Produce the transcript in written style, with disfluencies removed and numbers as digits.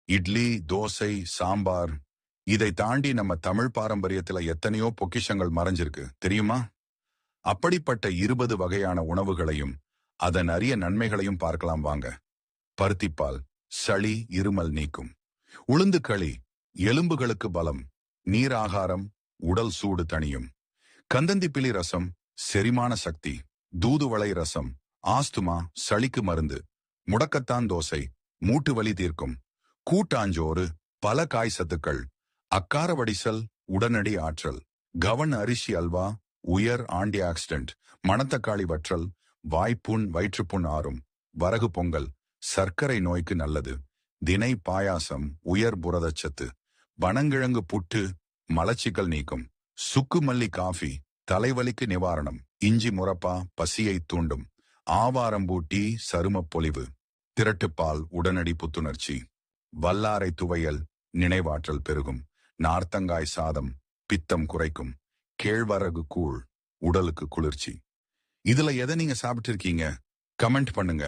இட்லி, தோசை, சாம்பார் இதை தாண்டி நம்ம தமிழ் பாரம்பரியத்துல எத்தனையோ பொக்கிஷங்கள் மறைஞ்சிருக்கு தெரியுமா? அப்படிப்பட்ட 20 வகையான உணவுகளையும் அதன் அரிய நன்மைகளையும் பார்க்கலாம் வாங்க. பருத்திப்பால் சளி இருமல் நீக்கும். உளுந்து களி எலும்புகளுக்கு பலம். நீர் ஆகாரம் உடல் சூடு தணியும். கந்தந்திப்பிலி ரசம் செரிமான சக்தி. தூதுவளை ரசம் ஆஸ்துமா சளிக்கு மருந்து. முடக்கத்தான் தோசை மூட்டு வலி தீர்க்கும். கூட்டாஞ்சோறு பல காய் சத்துக்கள். அக்கார வடிசல் உடனடி ஆற்றல். கவன் அரிசி அல்வா உயர் ஆன்டி ஆக்சிடென்ட். மணத்தக்காளி வற்றல் வாய்ப்புண் வயிற்றுப்புண் ஆறும். வரகு பொங்கல் சர்க்கரை நோய்க்கு நல்லது. தினை பாயாசம் உயர் புரதச்சத்து. பனங்கிழங்கு புட்டு மலச்சிக்கல் நீக்கும். சுக்குமல்லி காஃபி தலைவலிக்கு நிவாரணம். இஞ்சி முரப்பா பசியை தூண்டும். ஆவாரம்பூட்டி சருமப் பொலிவு. திரட்டுப்பால் உடனடி புத்துணர்ச்சி. வல்லாரை துவையல் நினைவாற்றல் பெருகும். நார்த்தங்காய் சாதம் பித்தம் குறைக்கும். கேழ்வரகு கூழ் உடலுக்கு குளிர்ச்சி. இதுல எதை நீங்க சாப்பிட்டு இருக்கீங்க? கமெண்ட் பண்ணுங்க.